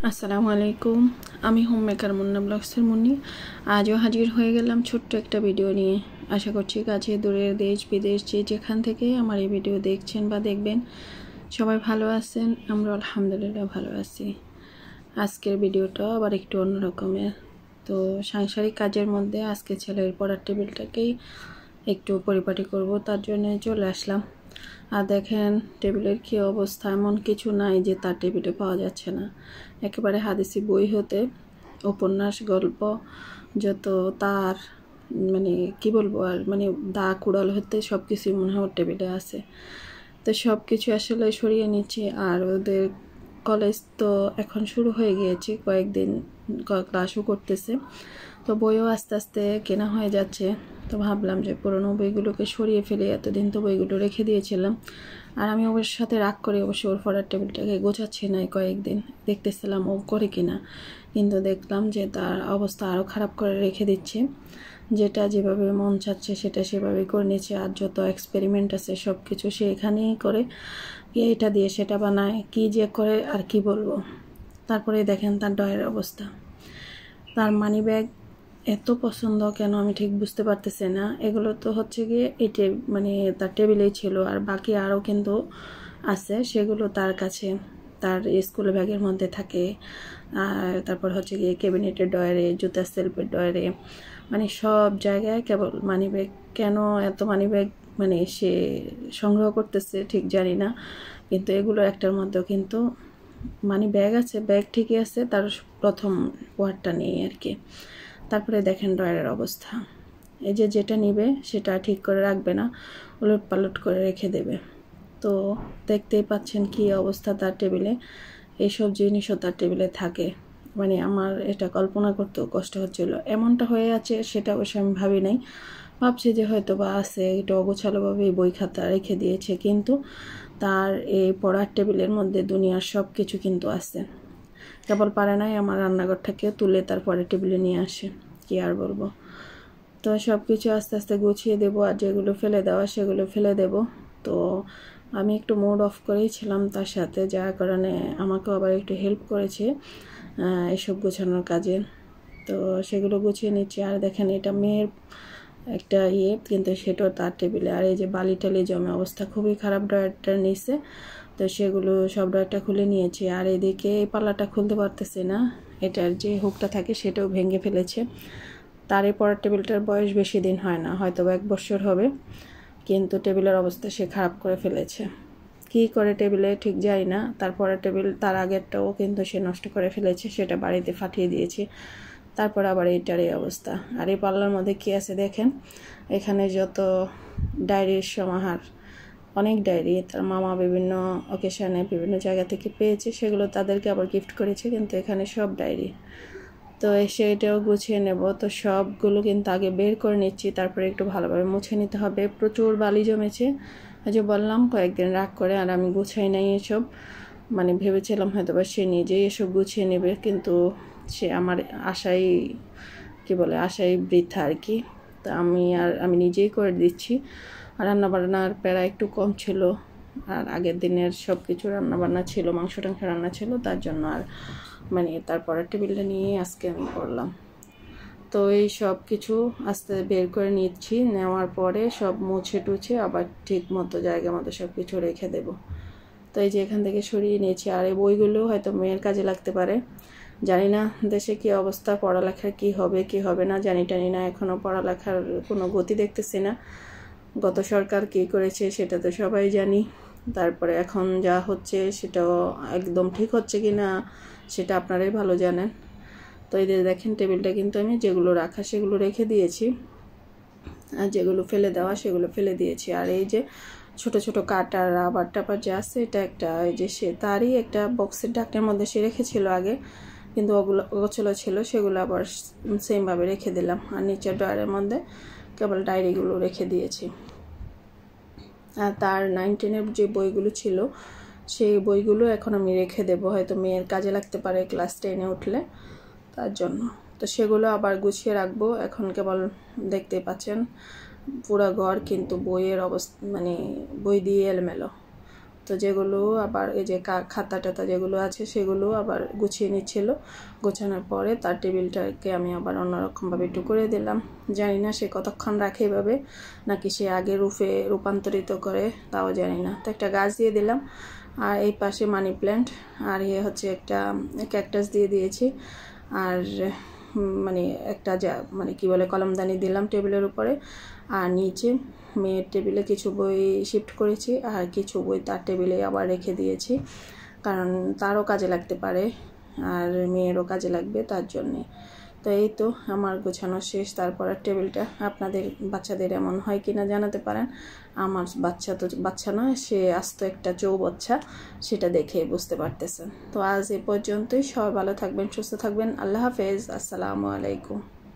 আসসালামু আলাইকুম। আমি হোম মেকার মুন্না ব্লগসের মুন্নি। আজও হাজির হয়ে গেলাম ছোট্ট একটা ভিডিও নিয়ে। আশা করছি কাছে দূরের দেশ বিদেশ যেখান থেকে আমার এই ভিডিও দেখছেন বা দেখবেন সবাই ভালো আছেন। আমরা আলহামদুলিল্লাহ ভালো আছি। আজকের ভিডিওটা আবার একটু অন্যরকমের। তো সাংসারিক কাজের মধ্যে আজকে ছেলের পড়ার টেবিলটাকেই একটু পরিপাটি করব, তার জন্য চলে আসলাম। আর দেখেন টেবিলের কী অবস্থা, এমন কিছু নাই যে তার টেবিলে পাওয়া যাচ্ছে না। একেবারে হাদিসি বই হতে উপন্যাস গল্প যত তার কি বলবো আর দা কুড়াল হতে সব কিছুই মনে হয় ওর টেবিলে আছে। তো সব কিছু আসলে সরিয়ে নিচ্ছি। আর ওদের কলেজ তো এখন শুরু হয়ে গিয়েছে, কয়েকদিন ক্লাসও করতেছে, তো বইও আস্তে আস্তে কেনা হয়ে যাচ্ছে। তো ভাবলাম যে পুরোনো বইগুলোকে সরিয়ে ফেলে, এতদিন তো বইগুলো রেখে দিয়েছিলাম। আর আমি ওর সাথে রাগ করে অবশ্য ওর পড়ার টেবিলটাকে গোছাচ্ছি না, কয়েকদিন দেখতেছিলাম ও করে কিনা, কিন্তু দেখলাম যে তার অবস্থা আরও খারাপ করে রেখে দিচ্ছে। যেটা যেভাবে মন চাচ্ছে সেটা সেভাবেই করে নিচ্ছে। আর যত এক্সপেরিমেন্ট আছে সব কিছু সে এখানেই করে, এটা দিয়ে সেটা বানায়, কি যে করে আর কি বলবো। তারপরে দেখেন তার ডয়ের অবস্থা। তার মানি ব্যাগ এত পছন্দ কেন আমি ঠিক বুঝতে পারতেছি না। এগুলো তো হচ্ছে গিয়ে তার টেবিলেই ছিল, আর বাকি আরও কিন্তু আছে, সেগুলো তার কাছে তার স্কুল ব্যাগের মধ্যে থাকে। আর তারপর হচ্ছে গিয়ে ক্যাবিনেটের ডয়ারে, জুতার সেলফের ডয়ারে, সব জায়গায় কেবল মানি ব্যাগ। কেন এত মানি ব্যাগ সে সংগ্রহ করতেছে ঠিক জানি না, কিন্তু এগুলো একটার মধ্যেও কিন্তু ব্যাগ আছে, ব্যাগ ঠিকই আছে, তার প্রথম ওয়ার্ডটা নেই আর কি। তারপরে দেখেন ড্রয়ারের অবস্থা, এই যে যেটা নিবে সেটা ঠিক করে রাখবে না, উলট পালট করে রেখে দেবে। তো দেখতেই পাচ্ছেন কি অবস্থা তার টেবিলে। এইসব জিনিসও তার টেবিলে থাকে, আমার এটা কল্পনা করতেও কষ্ট হচ্ছিল। এমনটা হয়ে আছে সেটা অবশ্য আমি ভাবি নাই, ভাবছি যে হয়তো বা আছে, এটা অগোছালোভাবেই বই খাতা রেখে দিয়েছে, কিন্তু তার এই পড়ার টেবিলের মধ্যে দুনিয়ার সব কিছু কিন্তু আছে। কেবল পারে নাই আমার রান্নাঘরটাকে তুলে তারপরে টেবিলে নিয়ে আসে, কি আর বলবো। তো সব কিছু আস্তে আস্তে গুছিয়ে দেবো, আর যেগুলো ফেলে দেওয়া সেগুলো ফেলে দেব। তো আমি একটু মুড অফ করেই ছিলাম তার সাথে, যার কারণে আমাকেও আবার একটু হেল্প করেছে এসব গোছানোর কাজে। তো সেগুলো গুছিয়ে নিচ্ছি। আর দেখেন এটা মেয়ের একটা কিন্তু সেটাও তার টেবিলে। আর এই যে বালি টালি জমে অবস্থা খুবই খারাপ ড্রয়ারটা নিচে, তো সেগুলো সব ড্রয়ারটা খুলে নিয়েছি। আর এদিকে এই পাল্লাটা খুলতে পারতেছে না, এটার যে হুকটা থাকে সেটাও ভেঙে ফেলেছে। তার এই পড়ার টেবিলটার বয়স বেশি দিন হয় না, হয়তো 1 বছর হবে, কিন্তু টেবিলের অবস্থা সে খারাপ করে ফেলেছে। কি করে টেবিলে ঠিক যাই না। তার পড়ার টেবিল তার আগেরটাও কিন্তু সে নষ্ট করে ফেলেছে, সেটা বাড়িতে ফাটিয়ে দিয়েছে। তারপর আবার এইটার এই অবস্থা। আর এই পাল্লার মধ্যে কী আছে দেখেন, এখানে যত ডায়েরির সমাহার, অনেক ডায়েরি তার মামা বিভিন্ন অকেশনে বিভিন্ন জায়গা থেকে পেয়েছে, সেগুলো তাদেরকে আবার গিফট করেছে, কিন্তু এখানে সব ডায়েরি। তো এসে এটাও গুছিয়ে নেব। তো সবগুলো কিন্তু আগে বের করে নিচ্ছি, তারপরে একটু ভালোভাবে মুছে নিতে হবে। প্রচুর বালি জমেছে, যে বললাম কয়েকদিন রাগ করে আর আমি গুছাই নাই এসব। ভেবেছিলাম হয়তো বা সে নিজেই এসব গুছিয়ে নেবে, কিন্তু সে আমার আশাই বৃথা আর কি। তো আমি নিজেই করে দিচ্ছি। আর রান্নাবান্নার প্যারা একটু কম ছিল, আর আগের দিনের সব কিছু রান্নাবান্না ছিল, মাংস টাংস রান্না ছিল, তার জন্য আর তারপরে টেবিলটা নিয়ে আজকে আমি করলাম। তো এই সব কিছু আস্তে বের করে নিচ্ছি, নেওয়ার পরে সব মুছে টুছে আবার ঠিক মতো জায়গা মতো সব কিছু রেখে দেব। তো এই যে এখান থেকে সরিয়ে নিয়েছি। আর এই বইগুলো হয়তো মেয়ের কাজে লাগতে পারে, জানি না দেশে কি অবস্থা, পড়ালেখার কি হবে না জানি না। এখনও পড়ালেখার কোনো গতি দেখতেছি না। গত সরকার কি করেছে সেটা তো সবাই জানি, তারপরে এখন যা হচ্ছে সেটাও একদম ঠিক হচ্ছে কি না সেটা আপনারাই ভালো জানেন। তো এই যে দেখেন টেবিলটা কিন্তু আমি যেগুলো রাখা সেগুলো রেখে দিয়েছি, আর যেগুলো ফেলে দেওয়া সেগুলো ফেলে দিয়েছি। আর এই যে ছোট ছোট কাটার রাবার টাবার যে আছে, এটা একটা এই যে সে তারই একটা বক্সের ঢাকনার মধ্যে সে রেখেছিল আগে, কিন্তু ওগুলো গোছালো ছিল, সেগুলো আবার সেমভাবে রেখে দিলাম। আর নিচের ড্রয়ারের মধ্যে কেবল ডায়েরিগুলো রেখে দিয়েছি। আর তার 9-10-এর যে বইগুলো ছিল সেই বইগুলো এখন আমি রেখে দেবো, হয়তো মেয়ের কাজে লাগতে পারে ক্লাস 10-এ উঠলে, তার জন্য। তো সেগুলো আবার গুছিয়ে রাখবো। এখন কেবল দেখতে পাচ্ছেন পুরো ঘর কিন্তু বইয়ের অবস্থা, বই দিয়ে এলোমেলো। তো যেগুলো আবার এই যে খাতা টাতা যেগুলো আছে সেগুলো আবার গুছিয়ে নিচ্ছিল। গোছানোর পরে তার টেবিলটাকে আমি আবার অন্যরকমভাবে একটু করে দিলাম। জানি না সে কতক্ষণ রাখে এভাবে, নাকি সে আগে রূপে রূপান্তরিত করে তাও জানি না। তো একটা গাছ দিয়ে দিলাম, আর এই পাশে মানি প্ল্যান্ট, আর হচ্ছে একটা ক্যাকটাস দিয়ে দিয়েছি। আর মানে একটা মানে কি বলে কলমদানি দিলাম টেবিলের উপরে। আর নিচে মেয়ের টেবিলে কিছু বই শিফট করেছি, আর কিছু বই তার টেবিলে আবার রেখে দিয়েছি, কারণ তারও কাজে লাগতে পারে আর মেয়েরও কাজে লাগবে তার জন্যে। তো এই তো আমার গোছানো শেষ। তারপর টেবিলটা আপনাদের বাচ্চাদের এমন হয় কি না জানাতে পারেন। আমার বাচ্চা তো বাচ্চা নয়, সে আস্ত একটা চৌবাচ্চা, সেটা দেখে বুঝতে পারতেছেন। তো আজ এ পর্যন্তই। সবাই ভালো থাকবেন, সুস্থ থাকবেন। আল্লাহ হাফেজ, আসসালামু আলাইকুম।